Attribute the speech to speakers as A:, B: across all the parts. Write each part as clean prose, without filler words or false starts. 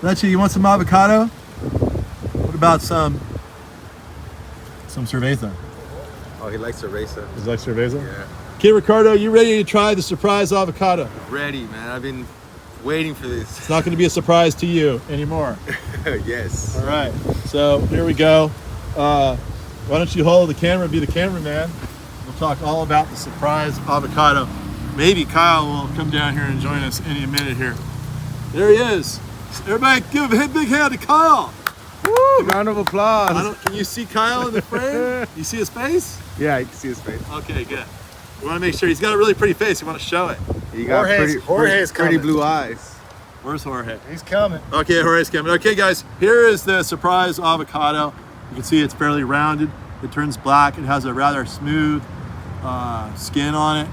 A: Leche, you want some avocado? What about some cerveza?
B: Oh, he likes cerveza.
A: Does he like cerveza?
B: Yeah.
A: Okay, Ricardo, you ready to try the surprise avocado?
B: Ready, man. I've been waiting for this.
A: It's not going to be a surprise to you anymore.
B: Yes.
A: All right, so here we go. Why don't you hold the camera, be the cameraman? We'll talk all about the surprise avocado. Maybe Kyle will come down here and join us any minute here. There he is. Everybody give a big hand to Kyle.
B: Woo! Round of applause.
A: Can you see Kyle in the frame? You see his face?
B: Yeah, you can see his face.
A: Okay, good. We want to make sure he's got a really pretty face. We want to show it.
B: You got
C: Jorge's
B: pretty blue eyes.
A: Where's Jorge?
C: He's coming.
A: Okay, Jorge's coming. Okay, guys, here is the surprise avocado. You can see it's fairly rounded. It turns black. It has a rather smooth skin on it.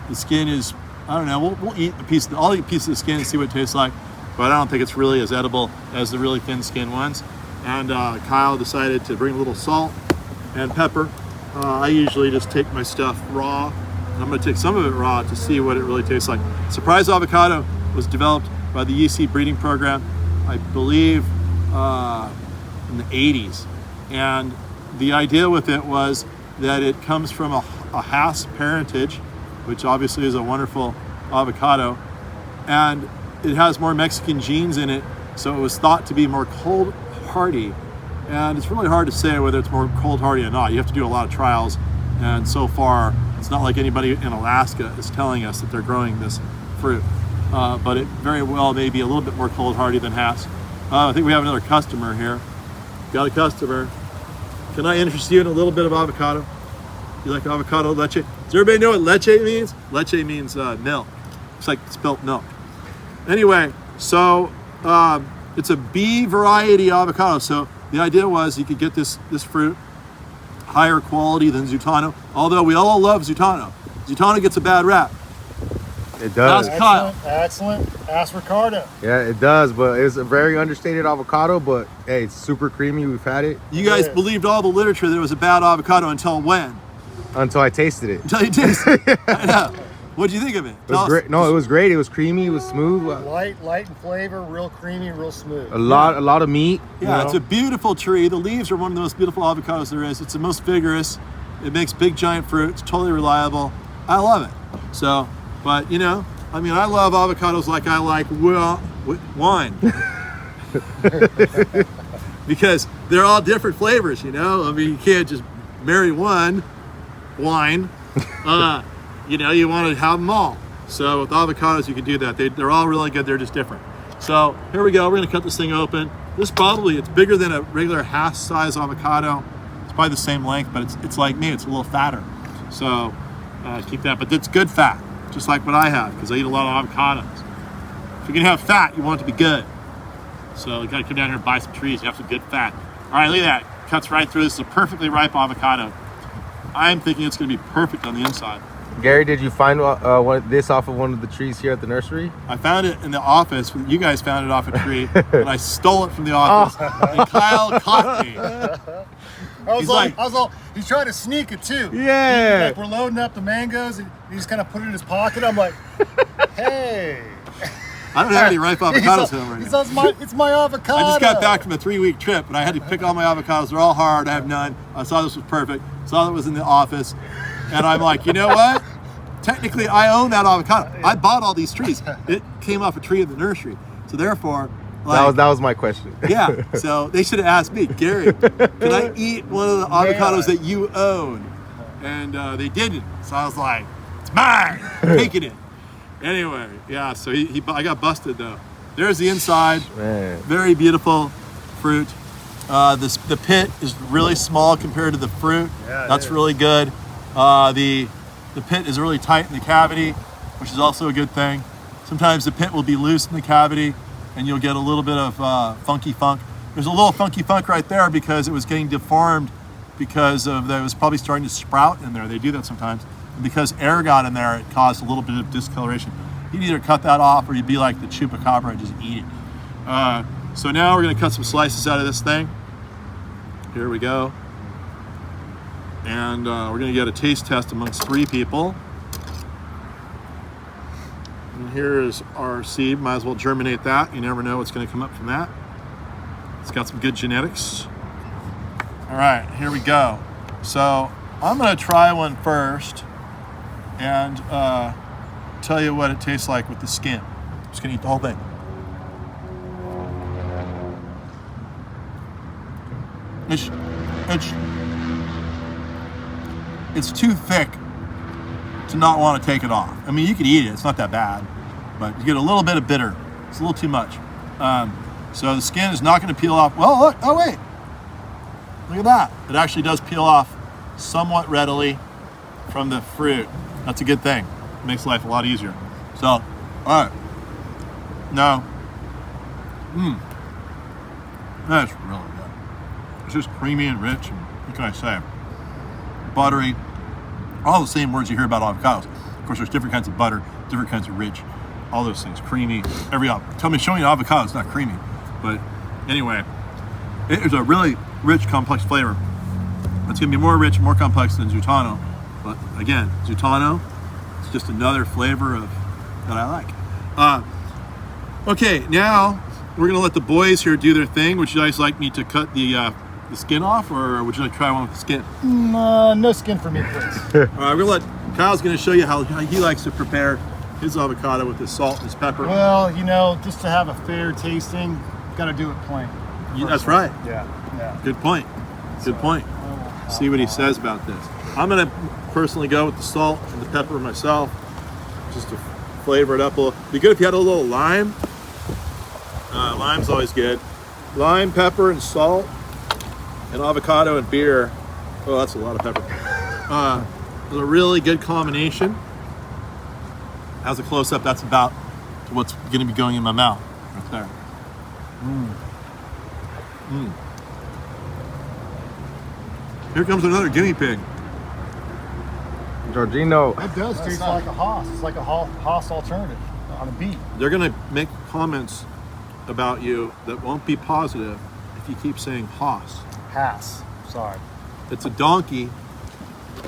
A: The skin is, I don't know, we'll eat a piece. I'll eat a piece of the skin and see what it tastes like, but I don't think it's really as edible as the really thin skin ones. And Kyle decided to bring a little salt and pepper. I usually just take my stuff raw, and I'm going to take some of it raw to see what it really tastes like. Surprise avocado was developed by the UC breeding program, I believe, in the 80s. And the idea with it was that it comes from a Hass parentage, which obviously is a wonderful avocado, and it has more Mexican genes in it, so it was thought to be more cold hardy. And it's really hard to say whether it's more cold hardy or not. You have to do a lot of trials, and so far it's not like anybody in Alaska is telling us that they're growing this fruit, but it very well may be a little bit more cold hardy than Hass. I think we have another customer here. Got a customer. Can I interest you in a little bit of avocado? You like avocado leche? Does everybody know what leche means? Leche means milk. It's like spilt milk. Anyway, so it's a B variety avocado. So the idea was you could get this fruit higher quality than Zutano, although we all love Zutano. Zutano gets a bad rap.
B: It does.
A: That's Kyle.
C: Excellent. Ask Ricardo.
B: Yeah, it does, but it's a very understated avocado, but hey, it's super creamy. We've had it.
A: You guys believed all the literature that it was a bad avocado until when?
B: Until I tasted it.
A: Until you tasted it. I know. What'd you think of it?
B: It was great. No, it was great. It was creamy. It was smooth.
C: Light in flavor, real creamy, real smooth.
B: A lot of meat.
A: Yeah, it's a beautiful tree. The leaves are one of the most beautiful avocados there is. It's the most vigorous. It makes big, giant fruit. It's totally reliable. I love it. So, but you know, I mean, I love avocados like I like wine. Because they're all different flavors, you know? I mean, you can't just marry one wine. You know, you want to have them all. So with avocados, you can do that. They're all really good. They're just different. So here we go. We're going to cut this thing open. It's bigger than a regular Hass size avocado. It's probably the same length, but it's like me. It's a little fatter. So keep that. But it's good fat, just like what I have, because I eat a lot of avocados. If you're going to have fat, you want it to be good. So you got to come down here and buy some trees. You have some good fat. All right, look at that. Cuts right through. This is a perfectly ripe avocado. I'm thinking it's going to be perfect on the inside.
B: Gary, did you find this off of one of the trees here at the nursery?
A: I found it in the office. You guys found it off a tree, and I stole it from the office. And Kyle caught me.
C: He's trying to sneak it too.
B: Yeah.
C: Like we're loading up the mangoes, and he just kind of put it in his pocket. I'm like, hey.
A: I don't have any ripe avocados home right now.
C: It's my avocado.
A: I just got back from a 3-week trip, and I had to pick all my avocados. They're all hard. I have none. I saw this was perfect. Saw it was in the office. And I'm like, you know what? Technically, I own that avocado. I bought all these trees. It came off a tree in the nursery. So therefore, like,
B: that was my question.
A: Yeah. So they should have asked me, Gary, can I eat one of the avocados that you own? And they didn't. So I was like, it's mine. I'm taking it. Anyway, yeah. So I got busted though. There's the inside. Man. Very beautiful fruit. The pit is really small compared to the fruit. Yeah, that's really good. The pit is really tight in the cavity, which is also a good thing. Sometimes the pit will be loose in the cavity and you'll get a little bit of funky funk. There's a little funky funk right there because it was getting deformed because it was probably starting to sprout in there. They do that sometimes. And because air got in there, it caused a little bit of discoloration. You'd either cut that off or you'd be like the chupacabra and just eat it. So now we're gonna cut some slices out of this thing. Here we go. And we're gonna get a taste test amongst 3 people. And here is our seed. Might as well germinate that. You never know what's going to come up from that. It's got some good genetics. All right, here we go. So I'm going to try one first and tell you what it tastes like with the skin. I'm just going to eat the whole thing. It's too thick to not want to take it off. I mean, you could eat it. It's not that bad, but you get a little bit of bitter. It's a little too much. So the skin is not going to peel off. Well, look. Oh, wait. Look at that. It actually does peel off somewhat readily from the fruit. That's a good thing. It makes life a lot easier. So, all right. Now, that's really good. It's just creamy and rich. And what can I say? Buttery. All the same words you hear about avocados. Of course, there's different kinds of butter, different kinds of rich, all those things. Creamy. Show me an avocado, it's not creamy. But anyway, it's a really rich, complex flavor. It's going to be more rich, more complex than Zutano. But again, Zutano, it's just another flavor that I like. Okay, now we're going to let the boys here do their thing. Would you guys like me to cut the skin off, or would you like to try one with the skin?
C: No skin for me, please.
A: All right, we're going to let Kyle's going to show you how he likes to prepare his avocado with his salt and his pepper.
C: Well, just to have a fair tasting, got to do it plain.
A: That's right.
C: Yeah.
A: Good point. Good point. See what he says about this. I'm going to personally go with the salt and the pepper myself, just to flavor it up a little. Be good if you had a little lime. Lime's always good. Lime, pepper, and salt, and avocado and beer. Oh, that's a lot of pepper. It's a really good combination. As a close-up, that's about what's going to be going in my mouth right there. Here comes another guinea pig.
B: Georgino.
C: It does taste like a Haas. It's like a Haas alternative on a beet.
A: They're going to make comments about you that won't be positive if you keep saying Haas.
C: Haas. Sorry.
A: It's a donkey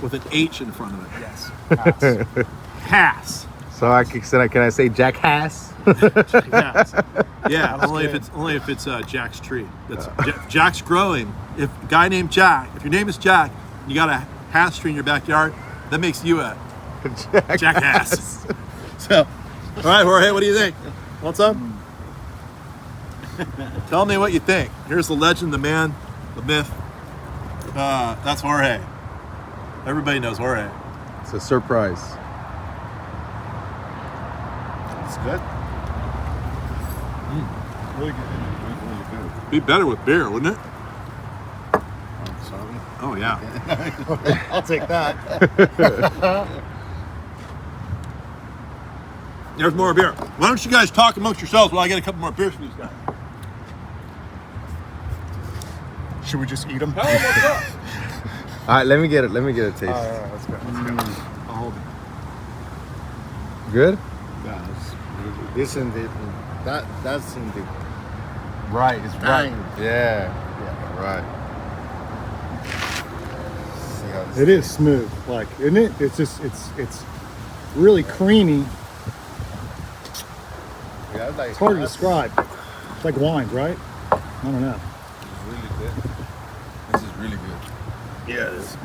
A: with an H in front of it.
C: Yes. Haas.
A: Haas.
B: So can I say Jack Haas?
A: Haas. Yeah,
C: That's
A: only
C: good.
A: if it's Jack's tree. That's Jack's growing. If a guy named Jack, if your name is Jack, and you got a Haas tree in your backyard, that makes you a Jack Haas. So, all right, Jorge, what do you think? Want some? Tell me what you think. Here's the legend, the man, the myth. That's Jorge. Everybody knows Jorge.
B: It's a surprise.
C: It's good. Really good. Really good.
A: Be better with beer, wouldn't it?
C: I'm sorry.
A: Oh yeah.
C: I'll take that.
A: There's more beer. Why don't you guys talk amongst yourselves while I get a couple more beers for these guys?
C: Should we just eat them?
A: Tell them what's up.
B: All right, let me get a taste.
C: All right, let's go.
A: I'll hold it.
B: Good?
D: Yeah, this and that's in the
B: Right, it's right.
D: Dang.
B: Yeah, right. See how this
C: It is smooth, like, isn't it? It's just, it's really creamy.
D: Yeah, like,
C: It's hard to describe. It's like wines, right? I don't know.
B: is really good. This is really good.
A: Yeah, it is.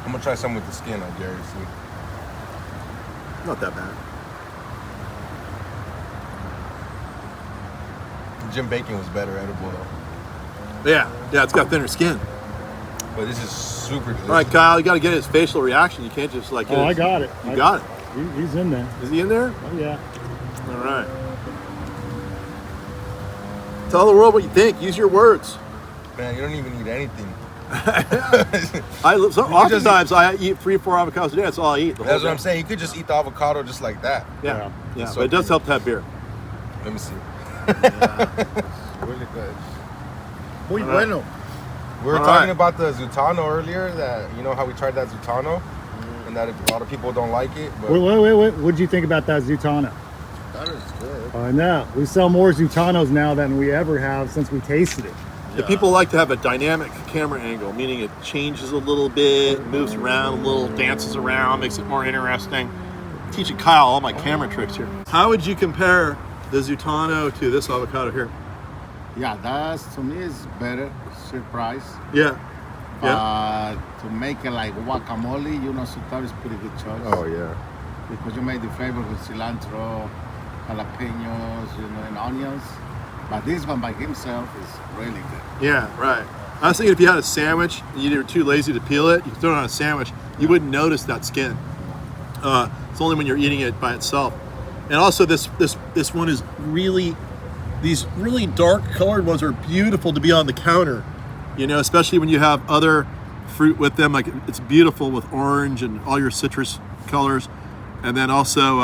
B: I'm gonna try some with the skin, I dare you. See.
A: Not that bad.
B: Jim Bacon was better edible though.
A: Yeah, it's got thinner skin.
B: But this is super delicious.
A: All right, Kyle, you got to get his facial reaction. You can't just like. Get
C: I
A: his-
C: got it.
A: You got it.
C: He's in there.
A: Is he in there?
C: Oh, yeah.
A: All right. Tell the world what you think. Use your words.
B: Man, you don't even need anything.
A: Oftentimes I eat 3 or 4 avocados a day. That's all I eat. the whole
B: That's what
A: day.
B: I'm saying. You could just eat the avocado just like that.
A: Yeah,
B: It's
A: but it does
B: okay.
A: help to have beer.
B: Let me see.
D: really good. Muy bueno.
B: We were
A: All
B: talking
A: right.
B: about the Zutano earlier, that you know how we tried that Zutano, and that a lot of people don't like it. But
C: Wait. What did you think about that Zutano?
D: That is good.
C: I know. We sell more Zutanos now than we ever have since we tasted it.
A: The people like to have a dynamic camera angle, meaning it changes a little bit, moves around a little, dances around, makes it more interesting. I'm teaching Kyle all my camera tricks here. How would you compare the Zutano to this avocado here?
D: Yeah, that's to me is better surprise.
A: Yeah.
D: To make it like guacamole, Zutano is pretty good choice.
B: Oh yeah.
D: Because you made the flavor with cilantro, jalapenos, and onions. But this one by himself is really good.
A: Yeah, right. I was thinking if you had a sandwich and you were too lazy to peel it, you could throw it on a sandwich, you wouldn't notice that skin. It's only when you're eating it by itself. And also this one is really, these really dark colored ones are beautiful to be on the counter, especially when you have other fruit with them. Like it's beautiful with orange and all your citrus colors. And then also,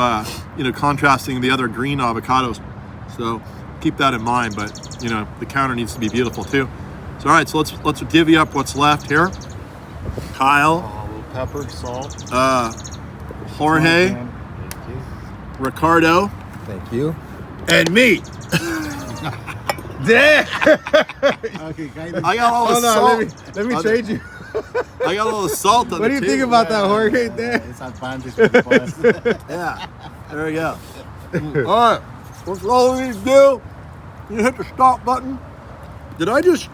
A: contrasting the other green avocados. So keep that in mind, but the counter needs to be beautiful too. So all right, so let's divvy up what's left here. Kyle,
C: A little pepper, salt.
A: Jorge, Ricardo,
B: Thank you.
A: and me.
D: Okay, guys.
A: I got all the
B: Hold on,
A: salt.
B: let me trade you.
A: I got all the salt on
B: What do
A: the
B: you think
A: table.
B: about that, Jorge? There.
D: It's advantage for the boss.
A: Yeah, there we go. All right, what's all we need to do? You hit the stop button. Did I just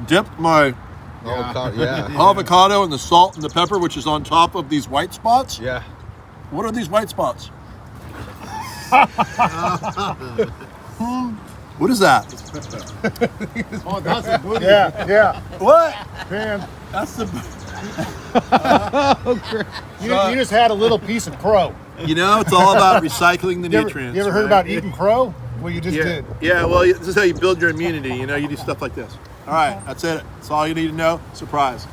A: dip my
B: Yeah.
A: avocado in the salt and the pepper, which is on top of these white spots?
B: Yeah.
A: What are these white spots? What is that?
D: Oh, that's a good
C: Yeah.
A: What?
C: Man,
A: That's the.
C: you just had a little piece of crow.
A: It's all about recycling the nutrients.
C: You ever heard about eating crow? Well, you just did.
A: Yeah, well, this is how you build your immunity. You do stuff like this. All right, that's it. That's all you need to know. Surprise.